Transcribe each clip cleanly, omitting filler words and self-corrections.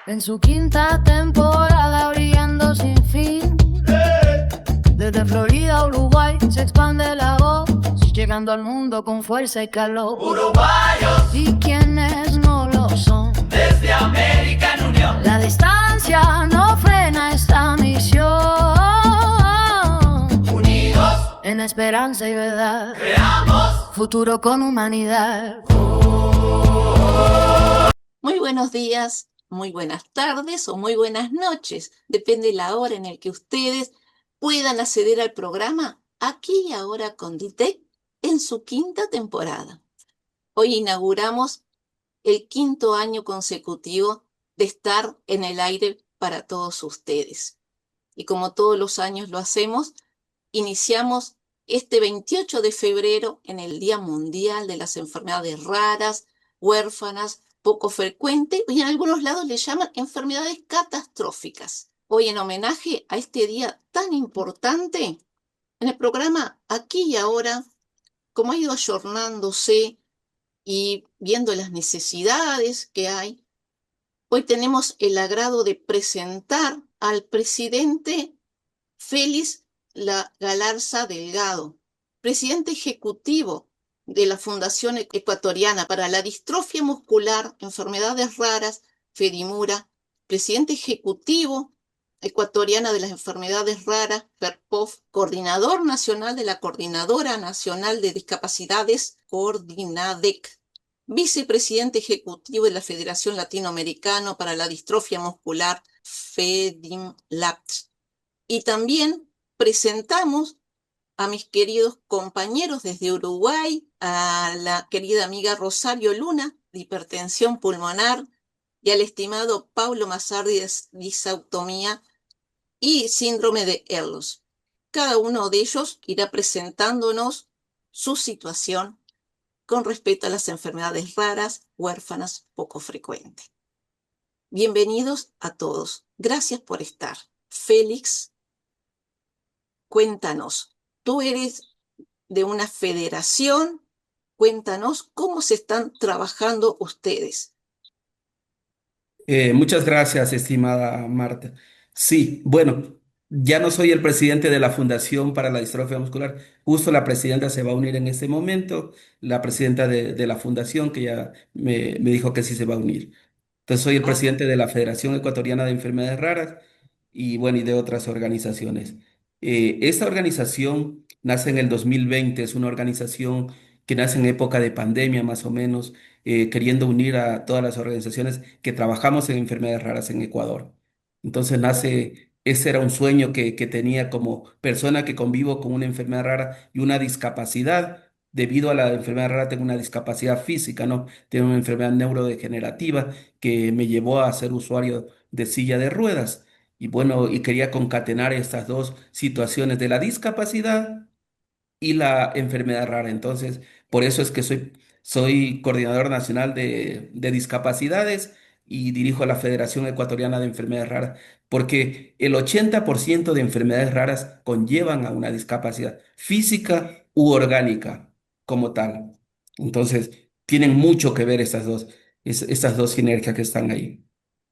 En su quinta temporada brillando sin fin. Desde Florida a Uruguay se expande la voz, llegando al mundo con fuerza y calor. Uruguayos, Y quienes no lo son, desde América en Unión. la distancia no frena esta misión. Unidos, En esperanza y verdad, creamos futuro con humanidad. Muy buenos días, muy buenas tardes o muy buenas noches. Depende de la hora en la que ustedes puedan acceder al programa Aquí y Ahora con Ditec en su quinta temporada. Hoy inauguramos el quinto año consecutivo de estar en el aire para todos ustedes. Y como todos los años lo hacemos, iniciamos este 28 de febrero en el Día Mundial de las Enfermedades Raras, Huérfanas, poco frecuentes, y en algunos lados le llaman enfermedades catastróficas. Hoy, en homenaje a este día tan importante, en el programa Aquí y Ahora, como ha ido ayornándose y viendo las necesidades que hay, hoy tenemos el agrado de presentar al presidente Félix Galarza Delgado, presidente ejecutivo de la Fundación Ecuatoriana para la Distrofia Muscular, Enfermedades Raras, FEDIMURA, presidente ejecutivo ecuatoriana de las enfermedades raras, FERPOF, coordinador nacional de la Coordinadora Nacional de Discapacidades, COORDINADEC, vicepresidente ejecutivo de la Federación Latinoamericana para la Distrofia Muscular, FEDIMLAT. Y también presentamos a mis queridos compañeros desde Uruguay, a la querida amiga Rosario Luna, de hipertensión pulmonar, y al estimado Paulo Massardi, de disautomía y síndrome de Ehlers. Cada uno de ellos irá presentándonos su situación con respecto a las enfermedades raras, huérfanas, poco frecuentes. Bienvenidos a todos. Gracias por estar. Félix, cuéntanos, tú eres de una federación, cuéntanos cómo se están trabajando ustedes. Muchas gracias, estimada Marta. Sí, bueno, ya no soy el presidente de la Fundación para la Distrofia Muscular. Justo la presidenta se va a unir en este momento, la presidenta de la fundación que ya me dijo que sí se va a unir. Entonces soy el Ah, presidente de la Federación Ecuatoriana de Enfermedades Raras y bueno, y de otras organizaciones. Esta organización nace en el 2020, es una organización que nace en época de pandemia más o menos, queriendo unir a todas las organizaciones que trabajamos en enfermedades raras en Ecuador. Entonces nace, ese era un sueño que tenía como persona que convivo con una enfermedad rara y una discapacidad. Debido a la enfermedad rara tengo una discapacidad física, ¿no? Tengo una enfermedad neurodegenerativa que me llevó a ser usuario de silla de ruedas. Y bueno, y quería concatenar estas dos situaciones de la discapacidad y la enfermedad rara. Entonces, por eso es que soy coordinador nacional de discapacidades y dirijo la Federación Ecuatoriana de Enfermedades Raras, porque el 80% de enfermedades raras conllevan a una discapacidad física u orgánica como tal. Entonces, tienen mucho que ver estas dos sinergias que están ahí.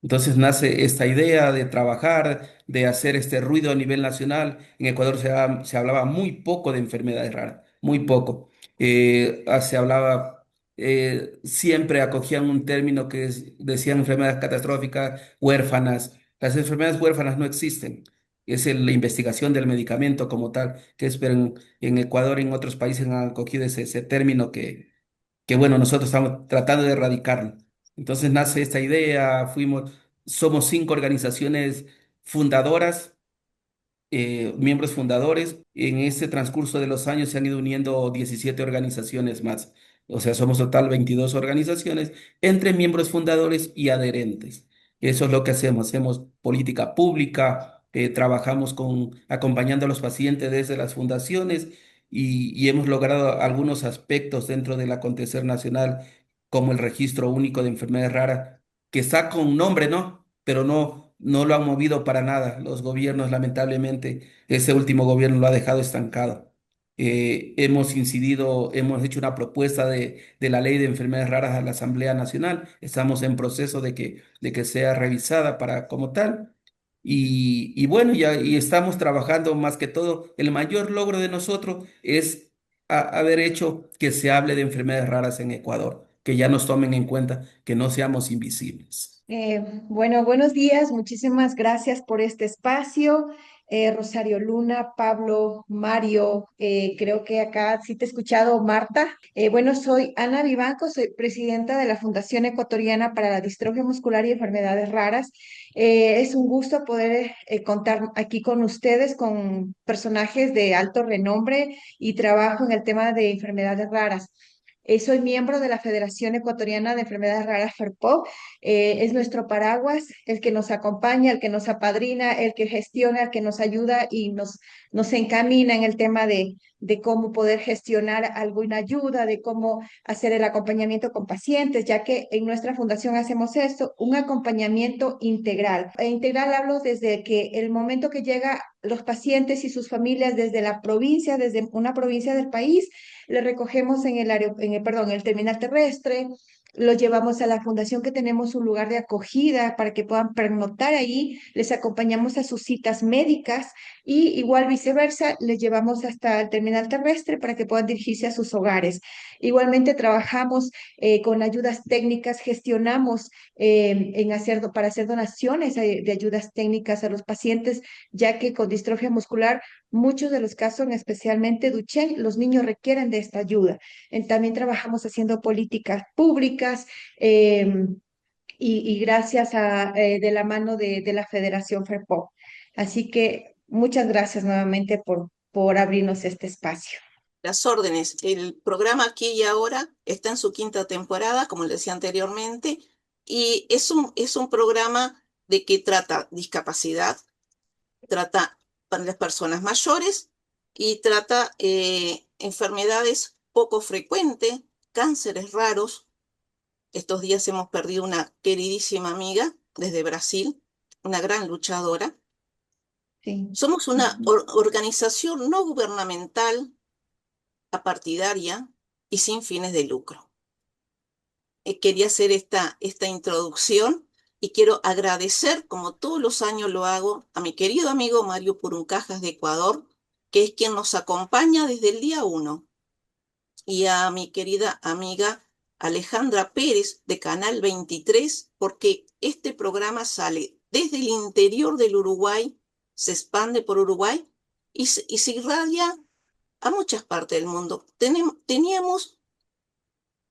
Entonces nace esta idea de trabajar, de hacer este ruido a nivel nacional. En Ecuador se hablaba muy poco de enfermedades raras, muy poco. Se hablaba, siempre acogían un término decían enfermedades catastróficas, huérfanas. Las enfermedades huérfanas no existen. La investigación del medicamento como tal, pero en Ecuador y en otros países han acogido ese término que bueno, nosotros estamos tratando de erradicarlo. Entonces nace esta idea, somos 5 organizaciones fundadoras, miembros fundadores. En este transcurso de los años se han ido uniendo 17 organizaciones más. O sea, somos total 22 organizaciones entre miembros fundadores y adherentes. Eso es lo que hacemos. Hacemos política pública, trabajamos acompañando a los pacientes desde las fundaciones y hemos logrado algunos aspectos dentro del acontecer nacional, como el registro único de enfermedades raras, que está con nombre, ¿no? Pero no lo han movido para nada. Los gobiernos, lamentablemente, ese último gobierno lo ha dejado estancado. hemos incidido, hemos hecho una propuesta de la ley de enfermedades raras a la Asamblea Nacional. Estamos en proceso de que sea revisada para como tal. Y bueno, ya y estamos trabajando más que todo. El mayor logro de nosotros es haber hecho que se hable de enfermedades raras en Ecuador, que ya nos tomen en cuenta, que no seamos invisibles. Bueno, buenos días, muchísimas gracias por este espacio. Rosario Luna, Pablo, Mario, creo que acá sí te he escuchado, Marta. Bueno, soy Ana Vivanco, soy presidenta de la Fundación Ecuatoriana para la Distrofia Muscular y Enfermedades Raras. Es un gusto poder contar aquí con ustedes, con personajes de alto renombre y trabajo en el tema de enfermedades raras. Soy miembro de la Federación Ecuatoriana de Enfermedades Raras, FERPO. Es nuestro paraguas, el que nos acompaña, el que nos apadrina, el que gestiona, el que nos ayuda y nos encamina en el tema de cómo poder gestionar alguna ayuda, de cómo hacer el acompañamiento con pacientes, ya que en nuestra fundación hacemos esto, un acompañamiento integral. E integral hablo desde que el momento que llega los pacientes y sus familias desde la provincia, desde una provincia del país, le recogemos en el terminal terrestre, los llevamos a la fundación que tenemos un lugar de acogida para que puedan pernoctar ahí, les acompañamos a sus citas médicas y igual viceversa, les llevamos hasta el terminal terrestre para que puedan dirigirse a sus hogares. Igualmente trabajamos con ayudas técnicas, gestionamos para hacer donaciones de ayudas técnicas a los pacientes, ya que con distrofia muscular, muchos de los casos, especialmente Duchenne, los niños requieren de esta ayuda. También trabajamos haciendo políticas públicas y gracias de la mano de la Federación FERPO. Así que muchas gracias nuevamente por abrirnos este espacio. Las órdenes. El programa Aquí y Ahora está en su quinta temporada, como les decía anteriormente, y es un programa de que trata discapacidad, trata para las personas mayores y trata enfermedades poco frecuentes, cánceres raros. Estos días hemos perdido una queridísima amiga desde Brasil, una gran luchadora. Sí. Somos una organización no gubernamental, apartidaria y sin fines de lucro. Quería hacer esta introducción y quiero agradecer, como todos los años lo hago, a mi querido amigo Mario Puruncajas de Ecuador, que es quien nos acompaña desde el día 1, y a mi querida amiga Alejandra Pérez de Canal 23, porque este programa sale desde el interior del Uruguay, se expande por Uruguay y se irradia a muchas partes del mundo. Teníamos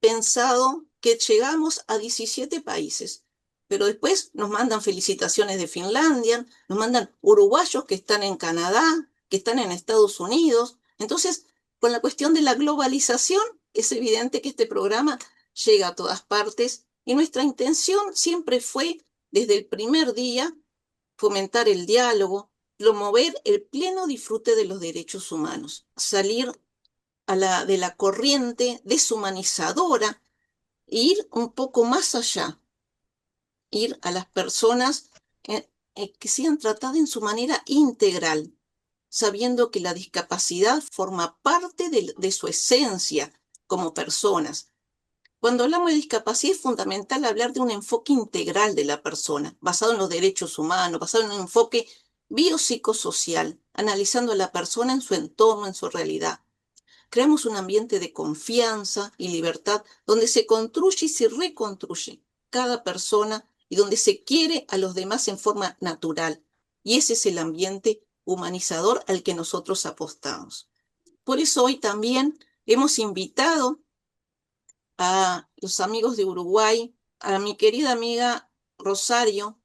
pensado que llegamos a 17 países, pero después nos mandan felicitaciones de Finlandia, nos mandan uruguayos que están en Canadá, que están en Estados Unidos. Entonces, con la cuestión de la globalización, es evidente que este programa llega a todas partes y nuestra intención siempre fue, desde el primer día, fomentar el diálogo, promover el pleno disfrute de los derechos humanos, salir de la corriente deshumanizadora e ir un poco más allá, ir a las personas que sean tratadas en su manera integral, sabiendo que la discapacidad forma parte de su esencia como personas. Cuando hablamos de discapacidad es fundamental hablar de un enfoque integral de la persona, basado en los derechos humanos, basado en un enfoque biopsicosocial, analizando a la persona en su entorno, en su realidad. Creamos un ambiente de confianza y libertad donde se construye y se reconstruye cada persona y donde se quiere a los demás en forma natural. Y ese es el ambiente humanizador al que nosotros apostamos. Por eso hoy también hemos invitado a los amigos de Uruguay, a mi querida amiga Rosario,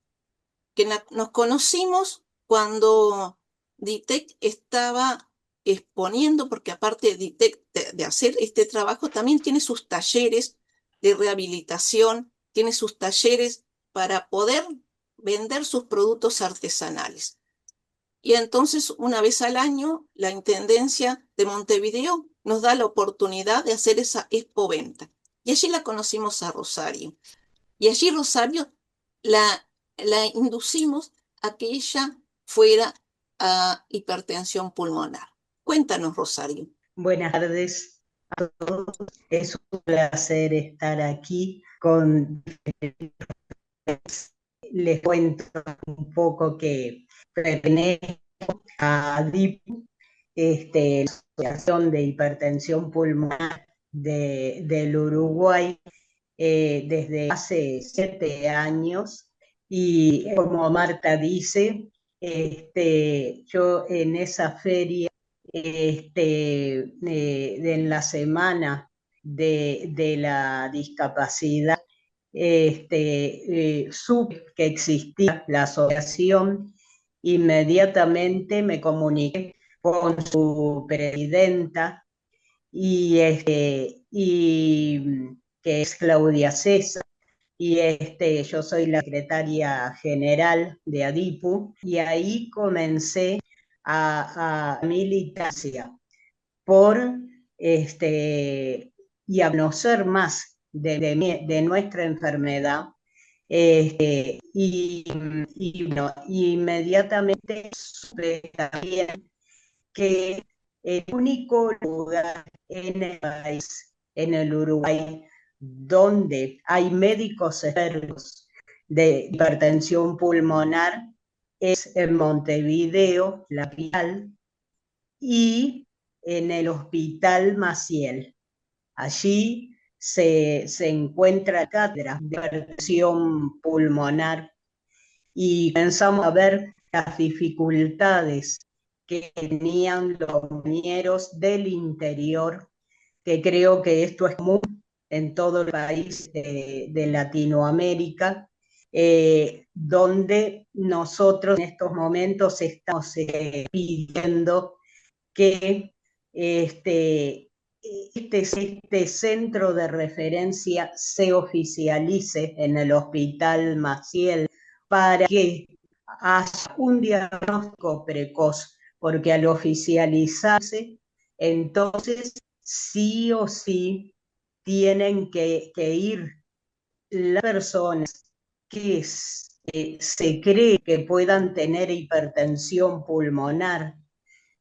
que nos conocimos cuando DITEC estaba exponiendo, porque aparte de DITEC de hacer este trabajo, también tiene sus talleres de rehabilitación, tiene sus talleres para poder vender sus productos artesanales. Y entonces, una vez al año, la Intendencia de Montevideo nos da la oportunidad de hacer esa expoventa. Y allí la conocimos a Rosario. Y allí Rosario la inducimos a que ella fuera a hipertensión pulmonar. Cuéntanos, Rosario. Buenas tardes a todos. Es un placer estar aquí con. Les cuento un poco que pertenezco a DIPU, la Asociación de Hipertensión Pulmonar del Uruguay, desde hace 7 años. Y como Marta dice, yo en esa feria, en la semana de la discapacidad, supe que existía la asociación. Inmediatamente me comuniqué con su presidenta y que es Claudia César, y yo soy la secretaria general de ADIPU, y ahí comencé a militancia por y a conocer más de nuestra enfermedad. Bueno, inmediatamente supe también que el único lugar en el país, en el Uruguay, donde hay médicos expertos de hipertensión pulmonar es en Montevideo, la capital, y en el Hospital Maciel. Allí se encuentra la cátedra de hipertensión pulmonar, y comenzamos a ver las dificultades que tenían los compañeros del interior, que creo que esto es común en todo el país de Latinoamérica, donde nosotros en estos momentos estamos pidiendo que este centro de referencia se oficialice en el Hospital Maciel para que haya un diagnóstico precoz, porque al oficializarse, entonces sí o sí tienen que ir las personas que se cree que puedan tener hipertensión pulmonar.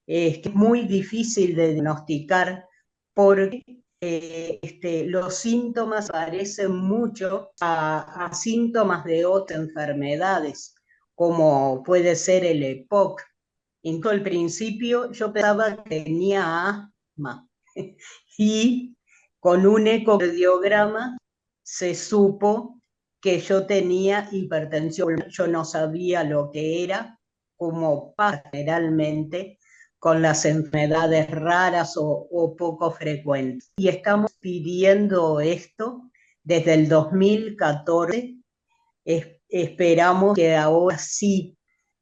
Es muy difícil de diagnosticar porque los síntomas parecen mucho a síntomas de otras enfermedades, como puede ser el EPOC. Incluso al principio yo pensaba que tenía asma y con un ecocardiograma se supo que yo tenía hipertensión. Yo no sabía lo que era, como pasa generalmente con las enfermedades raras o poco frecuentes. Y estamos pidiendo esto desde el 2014. Esperamos que ahora sí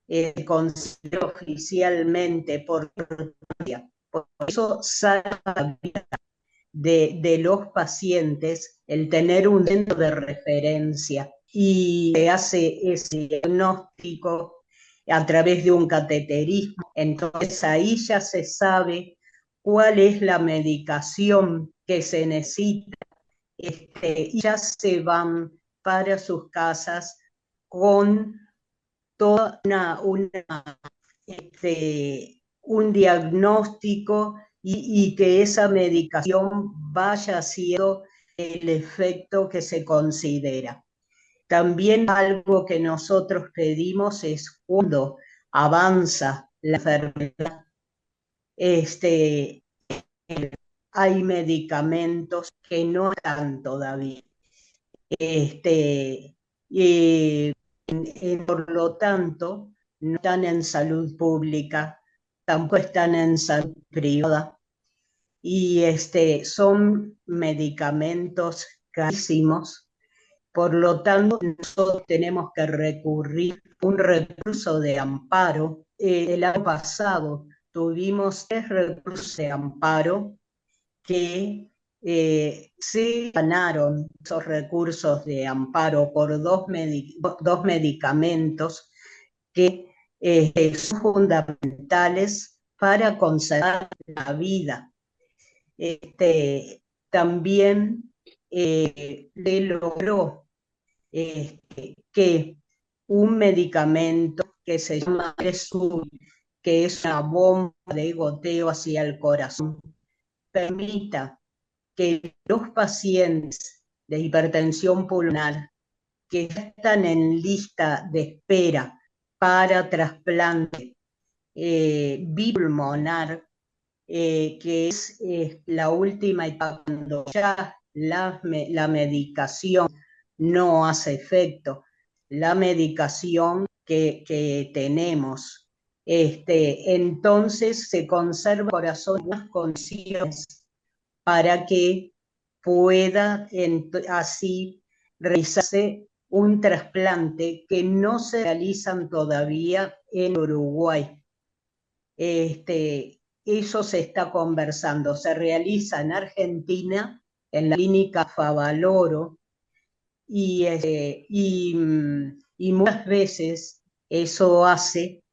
se considere oficialmente por eso salva la vida de los pacientes el tener un centro de referencia, y se hace ese diagnóstico a través de un cateterismo. Entonces ahí ya se sabe cuál es la medicación que se necesita, y ya se van para sus casas con toda un diagnóstico, y que esa medicación vaya haciendo el efecto que se considera. También algo que nosotros pedimos es, cuando avanza la enfermedad, hay medicamentos que no están todavía. Por lo tanto, no están en salud pública, tampoco están en salud privada, y son medicamentos carísimos. Por lo tanto, nosotros tenemos que recurrir a un recurso de amparo. El año pasado tuvimos 3 recursos de amparo que se ganaron esos recursos de amparo por dos medicamentos que son fundamentales para conservar la vida. También le logró que un medicamento que se llama Resul, que es una bomba de goteo hacia el corazón, permita que los pacientes de hipertensión pulmonar que están en lista de espera para trasplante bipulmonar, que es la última etapa cuando ya la medicación no hace efecto, la medicación que tenemos. Entonces se conserva el corazón en buenas condiciones para que pueda así realizarse un trasplante que no se realizan todavía en Uruguay. Eso se está conversando, se realiza en Argentina, en la clínica Favaloro, y muchas veces eso hace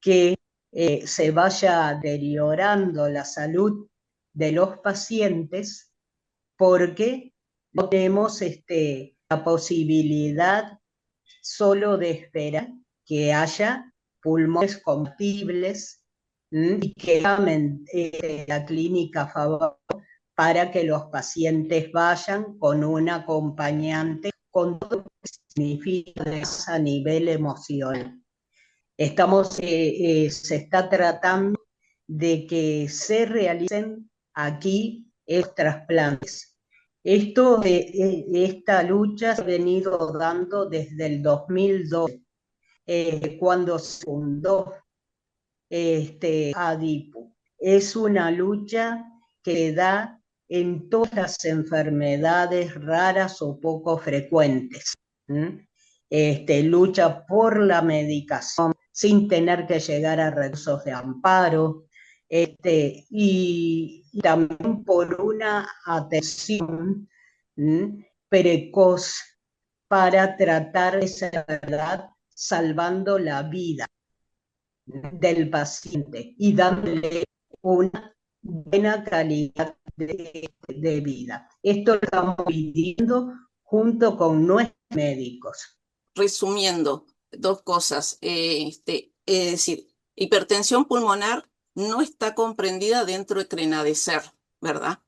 que se vaya deteriorando la salud de los pacientes porque no tenemos la posibilidad solo de esperar que haya pulmones compatibles y que llamen la clínica Favor para que los pacientes vayan con un acompañante con todo lo que significa a nivel emocional. Se está tratando de que se realicen aquí estos trasplantes. Esta lucha se ha venido dando desde el 2012, cuando se fundó ADIPU. Es una lucha que da en todas las enfermedades raras o poco frecuentes. Lucha por la medicación sin tener que llegar a recursos de amparo, y también por una atención precoz para tratar esa enfermedad, salvando la vida del paciente y dándole una buena calidad de vida. Esto lo estamos pidiendo junto con nuestros médicos. Resumiendo, dos cosas. Es decir, hipertensión pulmonar no está comprendida dentro de Crenadecer, ¿verdad?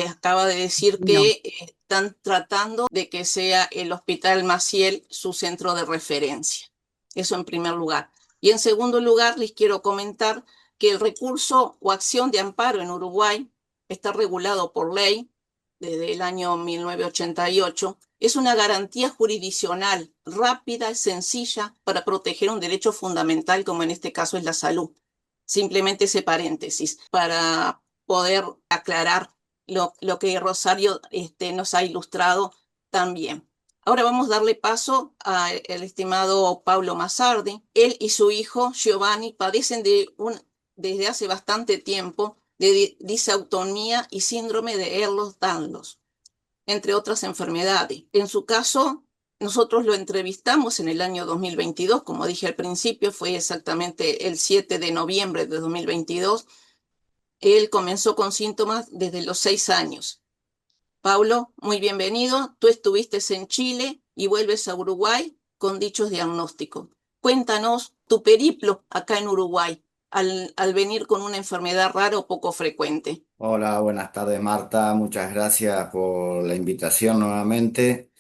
Acaba de decir que están tratando de que sea el Hospital Maciel su centro de referencia. Eso en primer lugar. Y en segundo lugar, les quiero comentar que el recurso o acción de amparo en Uruguay está regulado por ley desde el año 1988. Es una garantía jurisdiccional rápida y sencilla para proteger un derecho fundamental, como en este caso es la salud. Simplemente ese paréntesis para poder aclarar lo que Rosario nos ha ilustrado también. Ahora vamos a darle paso al estimado Pablo Massardi. Él y su hijo Giovanni padecen desde hace bastante tiempo de disautonía y síndrome de Ehlers-Danlos, entre otras enfermedades. En su caso, nosotros lo entrevistamos en el año 2022, como dije al principio, fue exactamente el 7 de noviembre de 2022. Él comenzó con síntomas desde los 6 años. Pablo, muy bienvenido. Tú estuviste en Chile y vuelves a Uruguay con dichos diagnósticos. Cuéntanos tu periplo acá en Uruguay al venir con una enfermedad rara o poco frecuente. Hola, buenas tardes Marta, muchas gracias por la invitación nuevamente.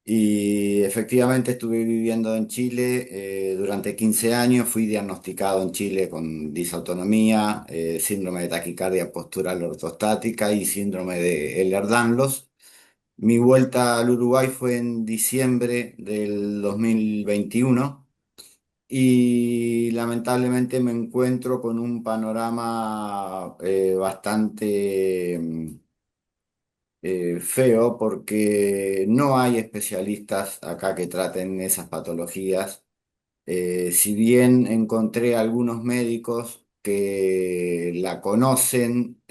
Y efectivamente estuve viviendo en Chile durante 15 años, fui diagnosticado en Chile con disautonomía, síndrome de taquicardia postural ortostática y síndrome de Ehlers-Danlos. Mi vuelta al Uruguay fue en diciembre del 2021 y lamentablemente me encuentro con un panorama bastante feo porque no hay especialistas acá que traten esas patologías. Si bien encontré algunos médicos que la conocen,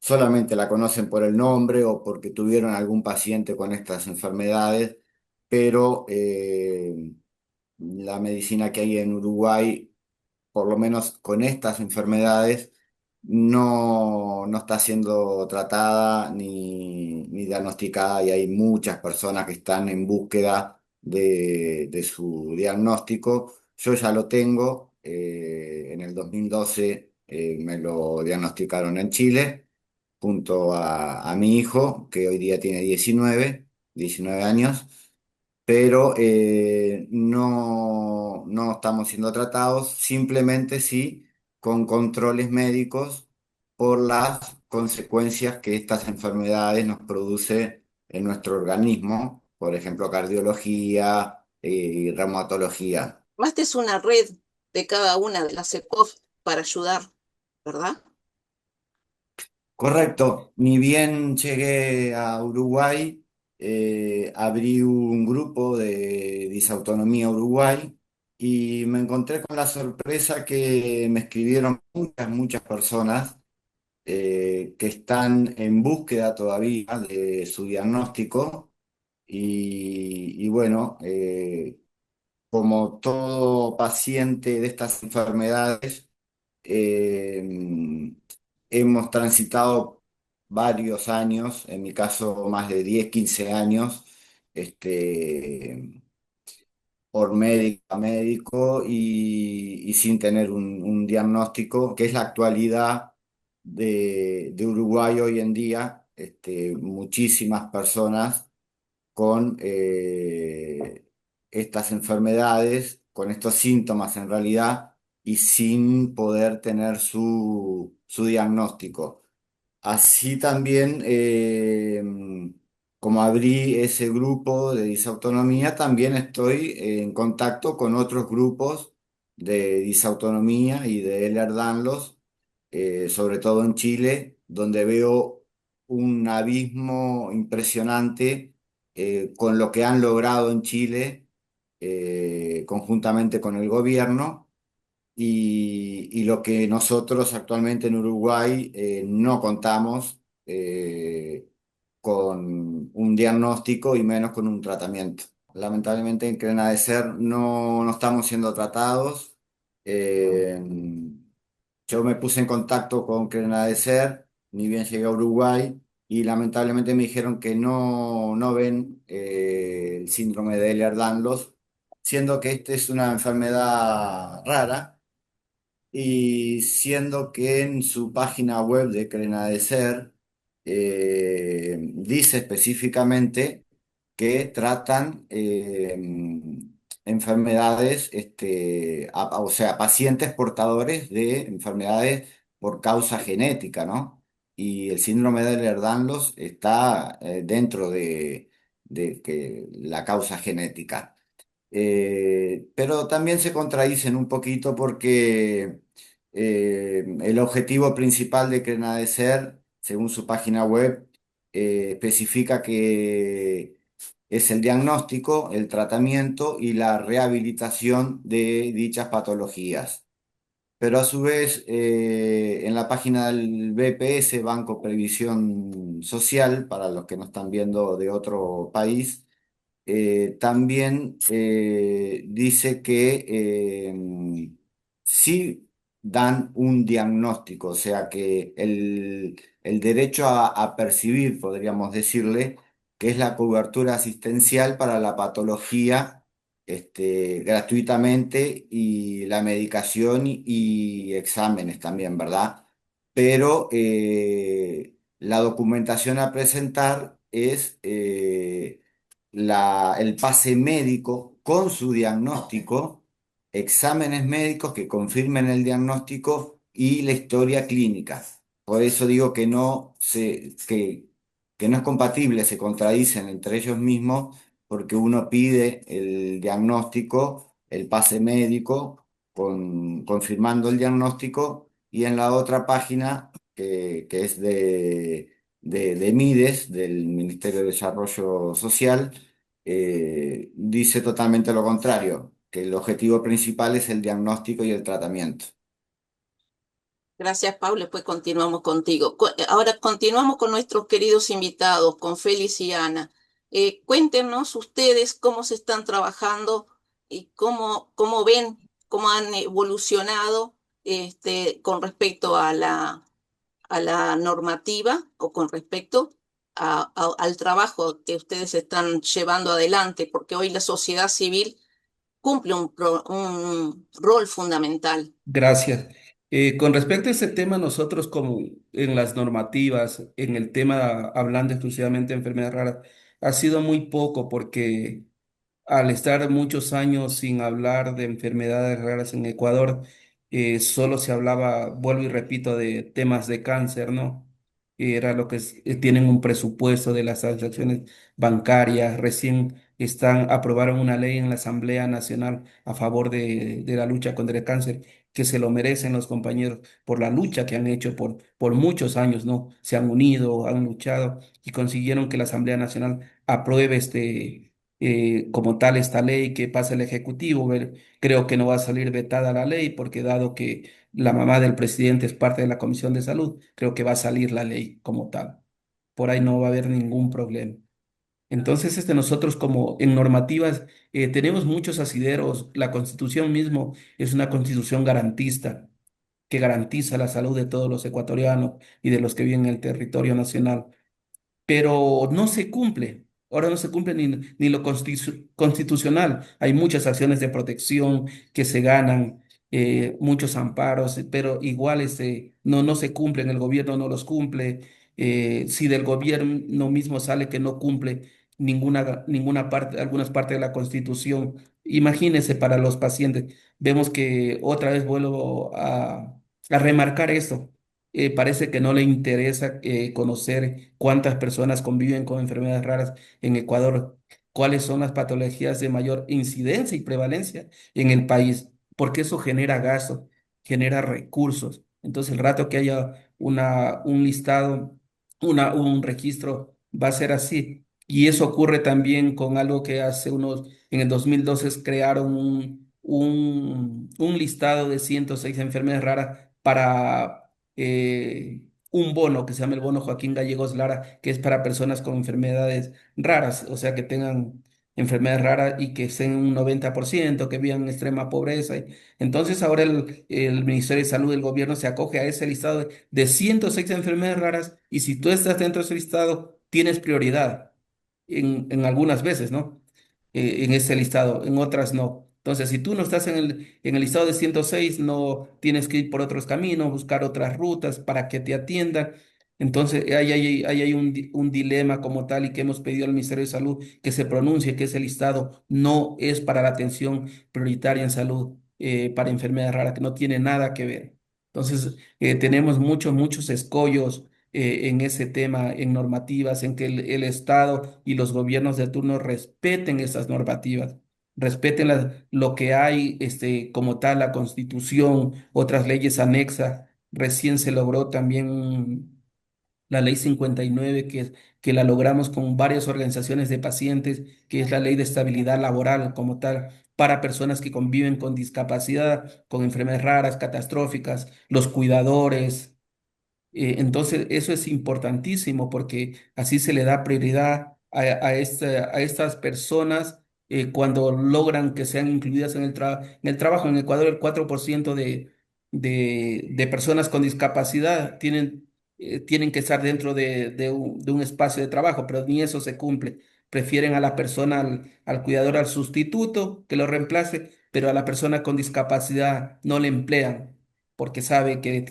solamente la conocen por el nombre o porque tuvieron algún paciente con estas enfermedades, pero la medicina que hay en Uruguay, por lo menos con estas enfermedades, no está siendo tratada ni diagnosticada y hay muchas personas que están en búsqueda de su diagnóstico. Yo ya lo tengo, en el 2012 Me lo diagnosticaron en Chile junto a mi hijo, que hoy día tiene 19 años, pero no estamos siendo tratados, simplemente sí con controles médicos por las consecuencias que estas enfermedades nos producen en nuestro organismo, por ejemplo, cardiología y reumatología. Armaste una red de cada una de las ECOF para ayudar, ¿verdad? Correcto, ni bien llegué a Uruguay, abrí un grupo de Disautonomía Uruguay y me encontré con la sorpresa que me escribieron muchas personas que están en búsqueda todavía de su diagnóstico y bueno, como todo paciente de estas enfermedades, eh, hemos transitado varios años, en mi caso más de 10 15 años, este, por médico a médico y sin tener un diagnóstico, que es la actualidad de Uruguay hoy en día. Muchísimas personas con estas enfermedades, con estos síntomas en realidad, y sin poder tener su diagnóstico. Así también, como abrí ese grupo de disautonomía, también estoy en contacto con otros grupos de disautonomía y de Ehlers-Danlos, sobre todo en Chile, donde veo un abismo impresionante con lo que han logrado en Chile conjuntamente con el gobierno y lo que nosotros actualmente en Uruguay no contamos con un diagnóstico y menos con un tratamiento. Lamentablemente en Crena de Ser no estamos siendo tratados. Eh, yo me puse en contacto con Crena de Ser, ni bien llegué a Uruguay, y lamentablemente me dijeron que no ven el síndrome de Ehlers-Danlos, siendo que esta es una enfermedad rara y siendo que en su página web de Crenadecer dice específicamente que tratan enfermedades, o sea, pacientes portadores de enfermedades por causa genética, ¿no? Y el síndrome de Ehlers-Danlos está dentro de que la causa genética. Pero también se contradicen un poquito porque el objetivo principal de Crenadecer, según su página web, especifica que es el diagnóstico, el tratamiento y la rehabilitación de dichas patologías. Pero a su vez, en la página del BPS, Banco Previsión Social, para los que no están viendo de otro país, también dice que sí dan un diagnóstico, o sea que el derecho a percibir, podríamos decirle, que es la cobertura asistencial para la patología gratuitamente y la medicación y exámenes también, ¿verdad? Pero la documentación a presentar es el pase médico con su diagnóstico, exámenes médicos que confirmen el diagnóstico y la historia clínica. Por eso digo que no es compatible, se contradicen entre ellos mismos, porque uno pide el diagnóstico, el pase médico, confirmando el diagnóstico, y en la otra página, que es de MIDES, del Ministerio de Desarrollo Social, dice totalmente lo contrario, que el objetivo principal es el diagnóstico y el tratamiento. Gracias, Pablo. Después continuamos contigo. Ahora continuamos con nuestros queridos invitados, con Félix y Ana. Cuéntenos ustedes cómo se están trabajando y cómo ven, cómo han evolucionado con respecto a la normativa o con respecto al trabajo que ustedes están llevando adelante, porque hoy la sociedad civil cumple un rol fundamental. Gracias. Con respecto a ese tema, nosotros como en las normativas, en el tema hablando exclusivamente de enfermedades raras, ha sido muy poco porque al estar muchos años sin hablar de enfermedades raras en Ecuador, solo se hablaba, vuelvo y repito, de temas de cáncer, ¿no? Era lo que tienen un presupuesto de las transacciones bancarias. Recién aprobaron una ley en la Asamblea Nacional a favor de la lucha contra el cáncer, que se lo merecen los compañeros por la lucha que han hecho por muchos años, ¿no? Se han unido, han luchado y consiguieron que la Asamblea Nacional apruebe como tal esta ley, que pasa el Ejecutivo. Creo que no va a salir vetada la ley porque dado que la mamá del presidente es parte de la Comisión de Salud, creo que va a salir la ley como tal. Por ahí no va a haber ningún problema. Entonces, nosotros como en normativas tenemos muchos asideros. La Constitución mismo es una constitución garantista que garantiza la salud de todos los ecuatorianos y de los que viven en el territorio nacional, pero no se cumple. Ahora no se cumple ni lo constitucional. Hay muchas acciones de protección que se ganan, muchos amparos, pero igual no se cumplen, el gobierno no los cumple. Si del gobierno mismo sale que no cumple ninguna parte, algunas partes de la Constitución, imagínense para los pacientes. Vemos que otra vez vuelvo a remarcar esto. Parece que no le interesa conocer cuántas personas conviven con enfermedades raras en Ecuador, cuáles son las patologías de mayor incidencia y prevalencia en el país, porque eso genera gastos, genera recursos. Entonces, el rato que haya un listado, un registro, va a ser así. Y eso ocurre también con algo que en el 2012 crearon un listado de 106 enfermedades raras para un bono que se llama el bono Joaquín Gallegos Lara, que es para personas con enfermedades raras, o sea, que tengan enfermedades raras y que estén un 90%, que vivan en extrema pobreza. Entonces, ahora el Ministerio de Salud del gobierno se acoge a ese listado de 106 enfermedades raras, y si tú estás dentro de ese listado, tienes prioridad en algunas veces, ¿no? En ese listado, en otras no. Entonces, si tú no estás en el listado de 106, no tienes que ir por otros caminos, buscar otras rutas para que te atiendan. Entonces, ahí hay un dilema como tal, y que hemos pedido al Ministerio de Salud que se pronuncie que ese listado no es para la atención prioritaria en salud, para enfermedades raras, que no tiene nada que ver. Entonces, tenemos muchos escollos en ese tema, en normativas, en que el Estado y los gobiernos de turno respeten esas normativas, respeten lo que hay, como tal, la Constitución, otras leyes anexas. Recién se logró también la ley 59, que la logramos con varias organizaciones de pacientes, que es la ley de estabilidad laboral como tal, para personas que conviven con discapacidad, con enfermedades raras, catastróficas, los cuidadores. Entonces, eso es importantísimo porque así se le da prioridad a estas personas, cuando logran que sean incluidas en el trabajo. En Ecuador, el 4% de personas con discapacidad tienen que estar dentro de un espacio de trabajo, pero ni eso se cumple. Prefieren a la persona, al cuidador, al sustituto que lo reemplace, pero a la persona con discapacidad no le emplean porque sabe que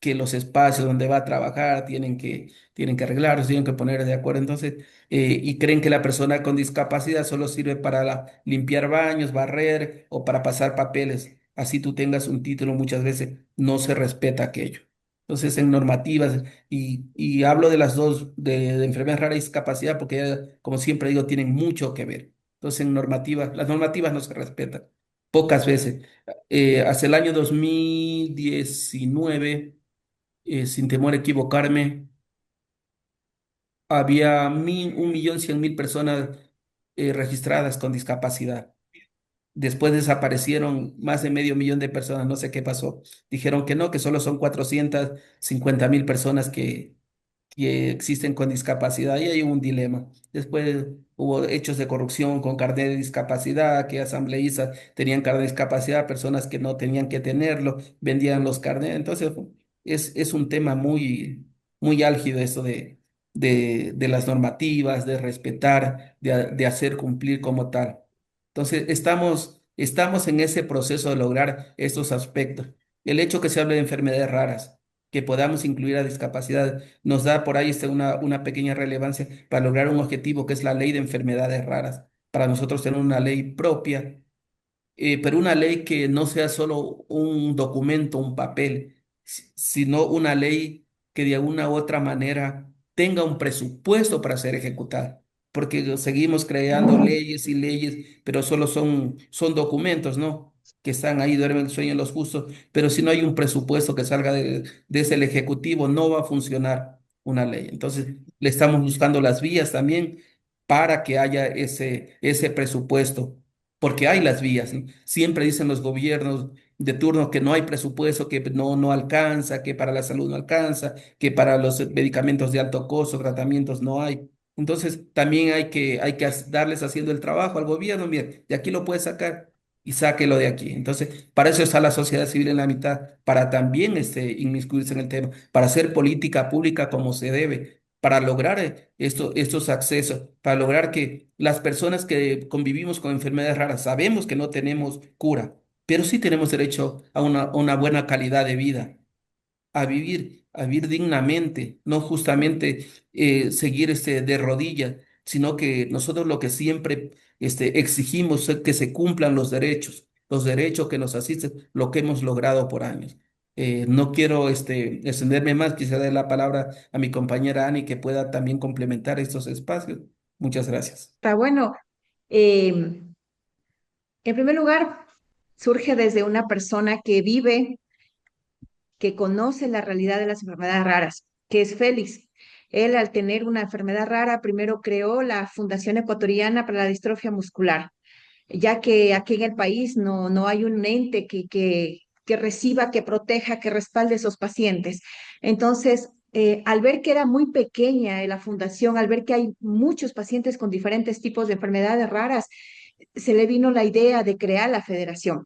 que los espacios donde va a trabajar tienen que arreglarlos, tienen que poner de acuerdo. Entonces, y creen que la persona con discapacidad solo sirve para limpiar baños, barrer o para pasar papeles. Así tú tengas un título, muchas veces no se respeta aquello. Entonces, en normativas, y hablo de las dos, de enfermedad rara y discapacidad, porque como siempre digo, tienen mucho que ver. Entonces, en normativas, las normativas no se respetan. Pocas veces. Hacia el año 2019, sin temor a equivocarme, había 1.100.000 personas registradas con discapacidad. Después desaparecieron más de medio millón de personas, no sé qué pasó. Dijeron que no, que solo son 450.000 personas que existen con discapacidad, y hay un dilema. Después hubo hechos de corrupción con carnet de discapacidad, que asambleístas tenían carnet de discapacidad, personas que no tenían que tenerlo, vendían los carnets. Entonces, es un tema muy álgido esto de las normativas, de respetar, de hacer cumplir como tal. Entonces, estamos en ese proceso de lograr estos aspectos. El hecho que se hable de enfermedades raras, que podamos incluir a discapacidad, nos da por ahí una pequeña relevancia para lograr un objetivo que es la ley de enfermedades raras. Para nosotros tener una ley propia, pero una ley que no sea solo un documento, un papel, sino una ley que de alguna u otra manera tenga un presupuesto para ser ejecutada. Porque seguimos creando leyes y leyes, pero solo son documentos, ¿no? Que están ahí, duermen el sueño de los justos, pero si no hay un presupuesto que salga desde el Ejecutivo, no va a funcionar una ley. Entonces, le estamos buscando las vías también para que haya ese presupuesto porque hay las vías, ¿no? Siempre dicen los gobiernos de turno que no hay presupuesto, que no alcanza, que para la salud no alcanza, que para los medicamentos de alto costo, tratamientos no hay. Entonces, también hay que darles haciendo el trabajo al gobierno, mire, de aquí lo puede sacar y sáquelo de aquí. Entonces, para eso está la sociedad civil en la mitad, para también inmiscuirse en el tema, para hacer política pública como se debe para lograr estos accesos, para lograr que las personas que convivimos con enfermedades raras sabemos que no tenemos cura, pero sí tenemos derecho a una buena calidad de vida, a vivir dignamente, no justamente seguir de rodillas, sino que nosotros lo que siempre exigimos es que se cumplan los derechos que nos asisten, lo que hemos logrado por años. No quiero extenderme más, quisiera dar la palabra a mi compañera Ani que pueda también complementar estos espacios. Muchas gracias. Está bueno. eh, en primer lugar, surge desde una persona que vive, que conoce la realidad de las enfermedades raras, que es Félix. Él, al tener una enfermedad rara, primero creó la Fundación Ecuatoriana para la Distrofia Muscular, ya que aquí en el país no hay un ente que reciba, que proteja, que respalde a esos pacientes. Entonces, al ver que era muy pequeña la fundación, al ver que hay muchos pacientes con diferentes tipos de enfermedades raras, se le vino la idea de crear la federación,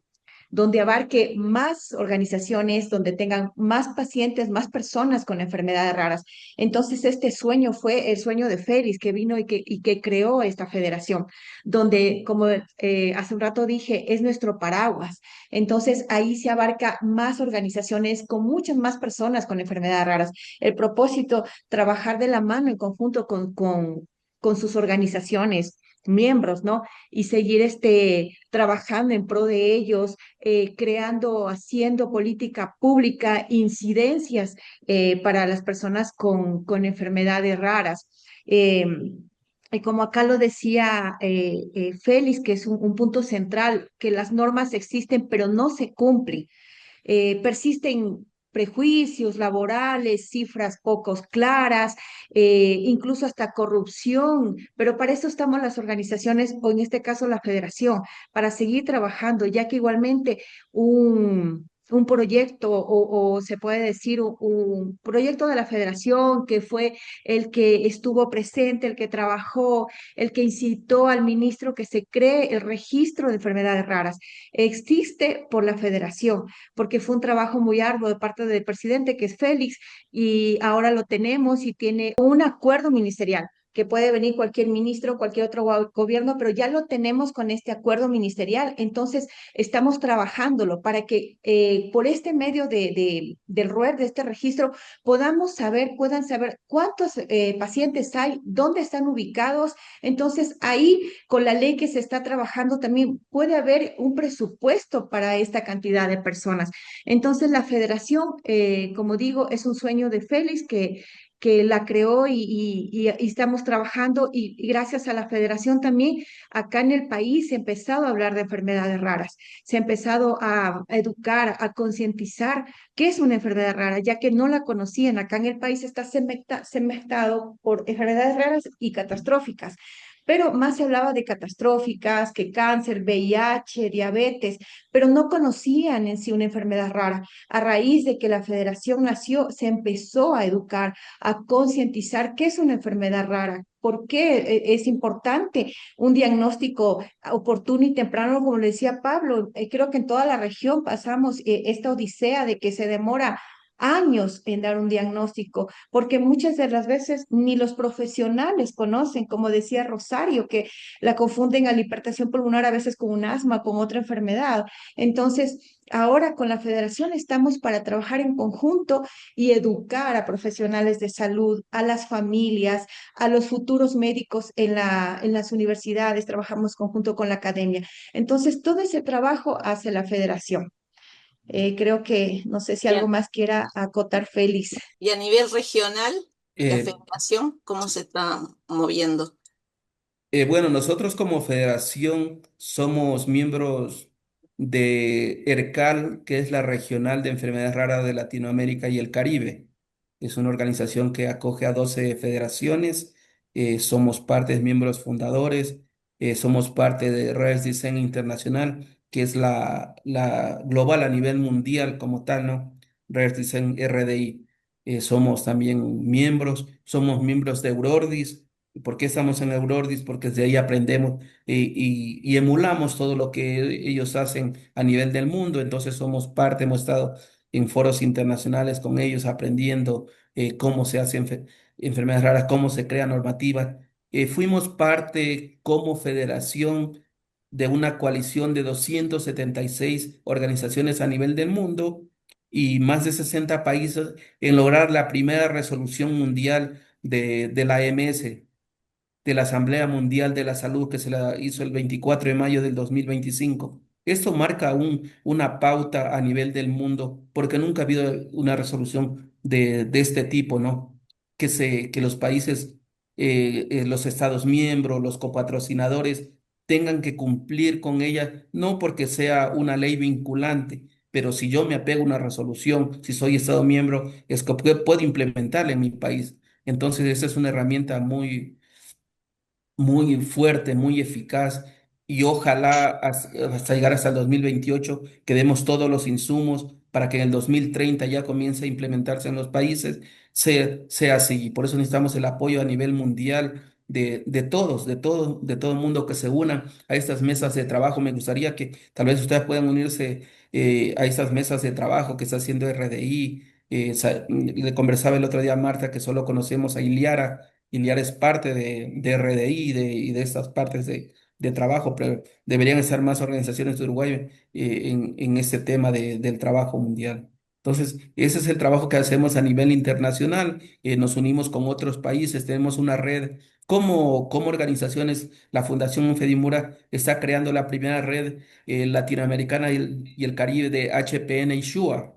donde abarque más organizaciones, donde tengan más pacientes, más personas con enfermedades raras. Entonces, este sueño fue el sueño de Félix, que vino y que creó esta federación, donde, como hace un rato dije, es nuestro paraguas. Entonces, ahí se abarca más organizaciones con muchas más personas con enfermedades raras. El propósito, trabajar de la mano en conjunto con sus organizaciones miembros, ¿no? Y seguir trabajando en pro de ellos, creando, haciendo política pública, incidencias para las personas con enfermedades raras. Y como acá lo decía Félix, que es un punto central, que las normas existen pero no se cumplen. Persisten prejuicios laborales, cifras pocos claras, incluso hasta corrupción, pero para eso estamos las organizaciones, o en este caso la federación, para seguir trabajando, ya que igualmente un proyecto, o se puede decir un proyecto de la federación que fue el que estuvo presente, el que trabajó, el que incitó al ministro que se cree el registro de enfermedades raras, existe por la federación porque fue un trabajo muy arduo de parte del presidente, que es Félix, y ahora lo tenemos y tiene un acuerdo ministerial que puede venir cualquier ministro, cualquier otro gobierno, pero ya lo tenemos con este acuerdo ministerial. Entonces, estamos trabajándolo para que por este medio del RUER, de este registro, puedan saber cuántos pacientes hay, dónde están ubicados. Entonces, ahí, con la ley que se está trabajando, también puede haber un presupuesto para esta cantidad de personas. Entonces, la federación, como digo, es un sueño de Félix que la creó y estamos trabajando y gracias a la federación también acá en el país se ha empezado a hablar de enfermedades raras, se ha empezado a educar, a concientizar qué es una enfermedad rara, ya que no la conocían. Acá en el país está segmentado por enfermedades raras y catastróficas. Pero más se hablaba de catastróficas, que cáncer, VIH, diabetes, pero no conocían en sí una enfermedad rara. A raíz de que la federación nació, se empezó a educar, a concientizar qué es una enfermedad rara, por qué es importante un diagnóstico oportuno y temprano, como le decía Pablo. Creo que en toda la región pasamos esta odisea de que se demora años en dar un diagnóstico, porque muchas de las veces ni los profesionales conocen, como decía Rosario, que la confunden a la hipertensión pulmonar a veces con un asma, con otra enfermedad. Entonces, ahora con la federación estamos para trabajar en conjunto y educar a profesionales de salud, a las familias, a los futuros médicos en las universidades, trabajamos conjunto con la academia. Entonces, todo ese trabajo hace la federación. Creo que, no sé si algo Bien. más quiera acotar Félix. Y a nivel regional, la Eh, federación, ¿cómo se está moviendo? Bueno, nosotros como federación somos miembros de ERCAL, que es la Regional de Enfermedades Raras de Latinoamérica y el Caribe. Es una organización que acoge a 12 federaciones. Somos partes, miembros fundadores. Somos parte de Rare Design Internacional, que es la global a nivel mundial como tal, ¿no? Rare Design RDI. Somos también miembros. Somos miembros de Eurordis. ¿Por qué estamos en Eurordis? Porque desde ahí aprendemos y emulamos todo lo que ellos hacen a nivel del mundo. Entonces somos parte, hemos estado en foros internacionales con ellos aprendiendo cómo se hacen enfermedades raras, cómo se crea normativa. Fuimos parte como federación de una coalición de 276 organizaciones a nivel del mundo y más de 60 países en lograr la primera resolución mundial de la AMS, de la Asamblea Mundial de la Salud, que se la hizo el 24 de mayo del 2025. Esto marca una pauta a nivel del mundo, porque nunca ha habido una resolución de este tipo, ¿no? Que los países, los Estados miembros, los copatrocinadores, tengan que cumplir con ella, no porque sea una ley vinculante, pero si yo me apego a una resolución, si soy Estado miembro, es que puedo implementarla en mi país. Entonces, esa es una herramienta muy fuerte, muy eficaz y ojalá hasta llegar hasta el 2028 que demos todos los insumos para que en el 2030 ya comience a implementarse en los países, sea así. Por eso necesitamos el apoyo a nivel mundial de todos, de todo el mundo que se unan a estas mesas de trabajo. Me gustaría que tal vez ustedes puedan unirse a estas mesas de trabajo que está haciendo RDI. Le conversaba el otro día a Marta que solo conocemos a Iliara. Iliar es parte de RDI y de estas partes de trabajo, pero deberían estar más organizaciones de Uruguay en este tema del trabajo mundial. Entonces, ese es el trabajo que hacemos a nivel internacional. Nos unimos con otros países, tenemos una red. Como organizaciones, la Fundación Fedimura está creando la primera red latinoamericana y el Caribe de HPN y SHUA.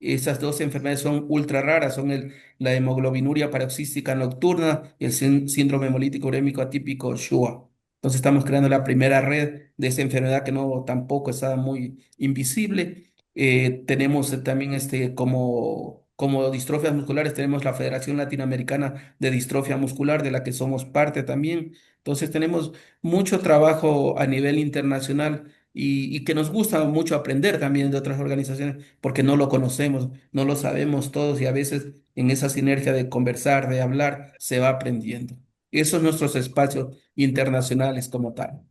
Esas dos enfermedades son ultra raras, son la hemoglobinuria paroxística nocturna y el síndrome hemolítico urémico atípico SHUA. Entonces estamos creando la primera red de esta enfermedad que no tampoco está muy invisible. Tenemos también como distrofias musculares, tenemos la Federación Latinoamericana de Distrofia Muscular, de la que somos parte también. Entonces tenemos mucho trabajo a nivel internacional y que nos gusta mucho aprender también de otras organizaciones porque no lo conocemos, no lo sabemos todos y a veces en esa sinergia de conversar, de hablar, se va aprendiendo. Esos son nuestros espacios internacionales como tal.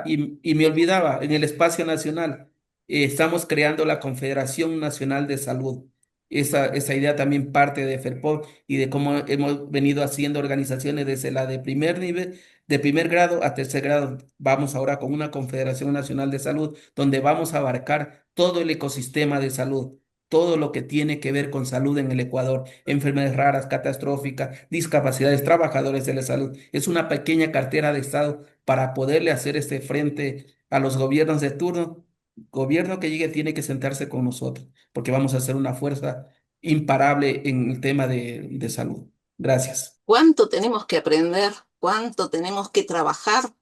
Y me olvidaba, en el espacio nacional estamos creando la Confederación Nacional de Salud. Esa idea también parte de FERPOL y de cómo hemos venido haciendo organizaciones desde la de primer nivel, de primer grado a tercer grado. Vamos ahora con una Confederación Nacional de Salud, donde vamos a abarcar todo el ecosistema de salud, todo lo que tiene que ver con salud en el Ecuador, enfermedades raras, catastróficas, discapacidades, trabajadores de la salud. Es una pequeña cartera de Estado para poderle hacer este frente a los gobiernos de turno. Gobierno que llegue tiene que sentarse con nosotros, porque vamos a hacer una fuerza imparable en el tema de salud. Gracias. ¿Cuánto tenemos que aprender? ¿Cuánto tenemos que trabajar?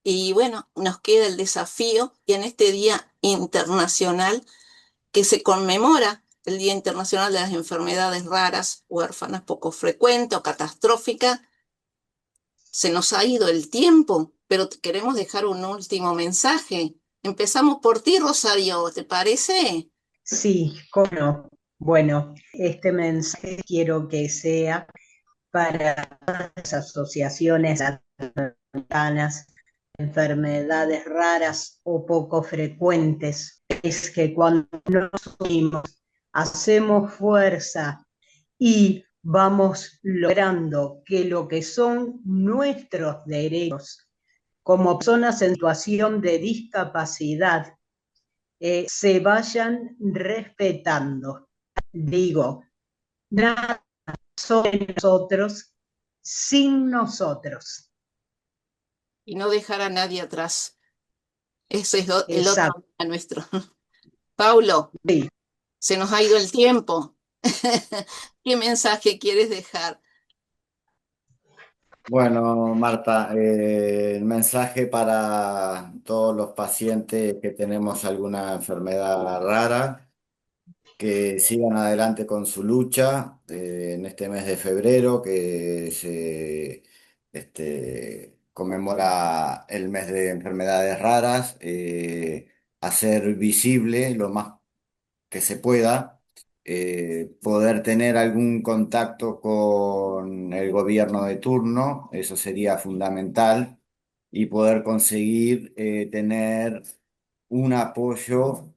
Y bueno, nos queda el desafío y en este Día Internacional que se conmemora el Día Internacional de las Enfermedades Raras, Huérfanas, Poco Frecuentes o Catastróficas, se nos ha ido el tiempo, pero queremos dejar un último mensaje. Empezamos por ti, Rosario, ¿te parece? Sí, cómo no. Bueno, este mensaje quiero que sea para las asociaciones latinoamericanas, enfermedades raras o poco frecuentes. Es que cuando nos unimos hacemos fuerza y vamos logrando que lo que son nuestros derechos como personas en situación de discapacidad se vayan respetando. Digo, nada sobre nosotros sin nosotros. Y no dejar a nadie atrás. Ese es el otro Exacto. lema nuestro. Paulo, Sí. se nos ha ido el tiempo. ¿Qué mensaje quieres dejar? Bueno, Marta, el mensaje para todos los pacientes que tenemos alguna enfermedad rara, que sigan adelante con su lucha en este mes de febrero, que se conmemora el mes de enfermedades raras, hacer visible lo más que se pueda, poder tener algún contacto con el gobierno de turno, eso sería fundamental, y poder conseguir tener un apoyo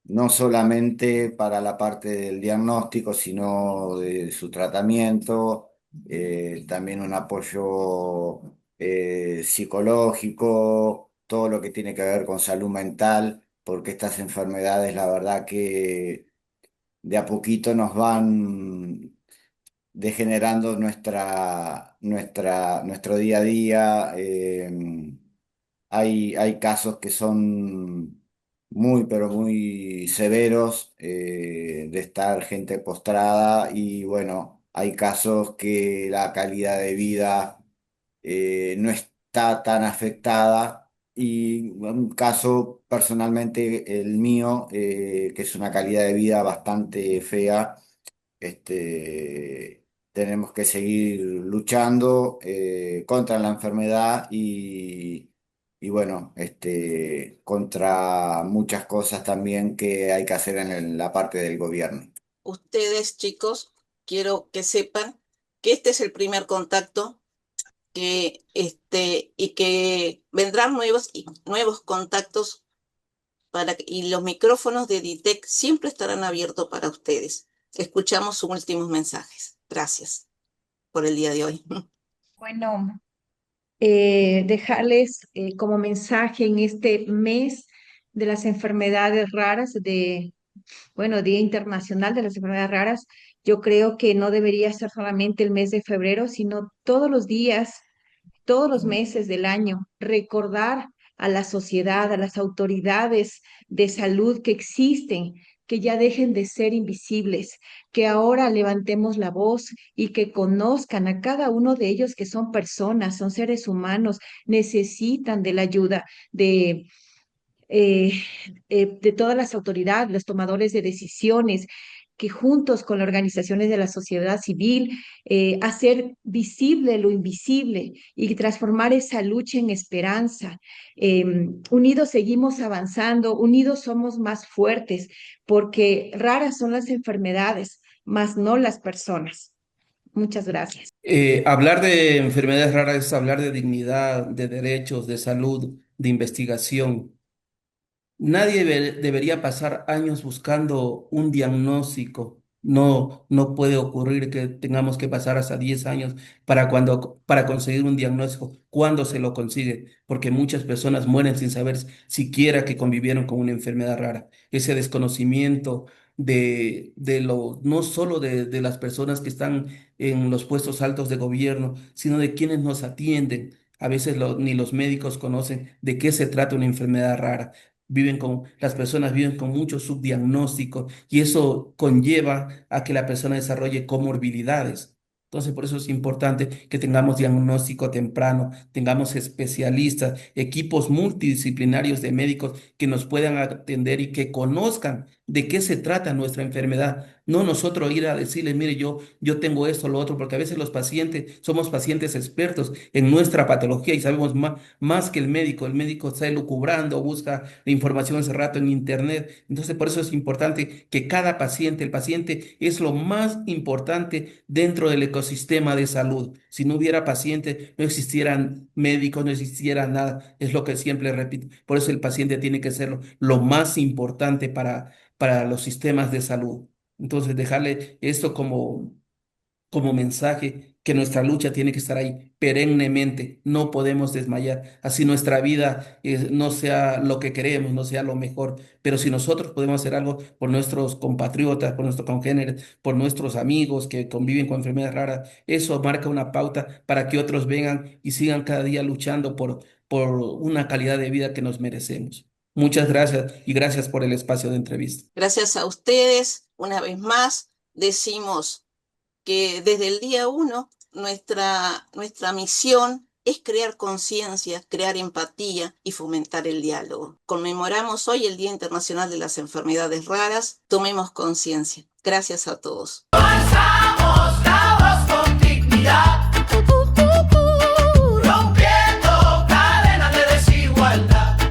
no solamente para la parte del diagnóstico, sino de su tratamiento, también un apoyo psicológico, todo lo que tiene que ver con salud mental, porque estas enfermedades, la verdad que de a poquito nos van degenerando nuestro día a día. Hay casos que son muy, pero muy severos de estar gente postrada y bueno, hay casos que la calidad de vida no está tan afectada y un caso personalmente el mío, que es una calidad de vida bastante fea. Tenemos que seguir luchando contra la enfermedad y bueno, contra muchas cosas también que hay que hacer en la parte del gobierno. Ustedes, chicos, quiero que sepan que este es el primer contacto y que vendrán nuevos contactos y los micrófonos de DITEC siempre estarán abiertos para ustedes. Escuchamos sus últimos mensajes. Gracias por el día de hoy. Bueno, dejarles como mensaje en este mes de las enfermedades raras, bueno, Día Internacional de las Enfermedades Raras, yo creo que no debería ser solamente el mes de febrero, sino todos los días, todos los meses del año, recordar a la sociedad, a las autoridades de salud que existen, que ya dejen de ser invisibles, que ahora levantemos la voz y que conozcan a cada uno de ellos que son personas, son seres humanos, necesitan de la ayuda eh, de todas las autoridades, los tomadores de decisiones, que juntos con las organizaciones de la sociedad civil, hacer visible lo invisible y transformar esa lucha en esperanza. Unidos seguimos avanzando, unidos somos más fuertes, porque raras son las enfermedades, mas no las personas. Muchas gracias. Hablar de enfermedades raras es hablar de dignidad, de derechos, de salud, de investigación. Nadie debería pasar años buscando un diagnóstico. No, no puede ocurrir que tengamos que pasar hasta 10 años para conseguir un diagnóstico. ¿Cuándo se lo consigue? Porque muchas personas mueren sin saber siquiera que convivieron con una enfermedad rara. Ese desconocimiento no solo de las personas que están en los puestos altos de gobierno, sino de quienes nos atienden. A veces ni los médicos conocen de qué se trata una enfermedad rara. Las personas viven con muchos subdiagnósticos y eso conlleva a que la persona desarrolle comorbilidades. Entonces, por eso es importante que tengamos diagnóstico temprano, tengamos especialistas, equipos multidisciplinarios de médicos que nos puedan atender y que conozcan de qué se trata nuestra enfermedad. No nosotros ir a decirles, mire, yo tengo esto, lo otro, porque a veces los pacientes, somos pacientes expertos en nuestra patología y sabemos más que el médico. El médico está elucubrando, busca la información hace rato en internet. Entonces, por eso es importante que cada paciente, el paciente es lo más importante dentro del ecosistema de salud. Si no hubiera pacientes, no existieran médicos, no existiera nada. Es lo que siempre repito. Por eso el paciente tiene que ser lo más importante para los sistemas de salud. Entonces, dejarle esto como mensaje, que nuestra lucha tiene que estar ahí perennemente, no podemos desmayar, así nuestra vida no sea lo que queremos, no sea lo mejor, pero si nosotros podemos hacer algo por nuestros compatriotas, por nuestros congéneres, por nuestros amigos que conviven con enfermedades raras, eso marca una pauta para que otros vengan y sigan cada día luchando por una calidad de vida que nos merecemos. Muchas gracias y gracias por el espacio de entrevista. Gracias a ustedes, una vez más, decimos que desde el día 1 nuestra misión es crear conciencia, crear empatía y fomentar el diálogo. Conmemoramos hoy el Día Internacional de las Enfermedades Raras. Tomemos conciencia. Gracias a todos.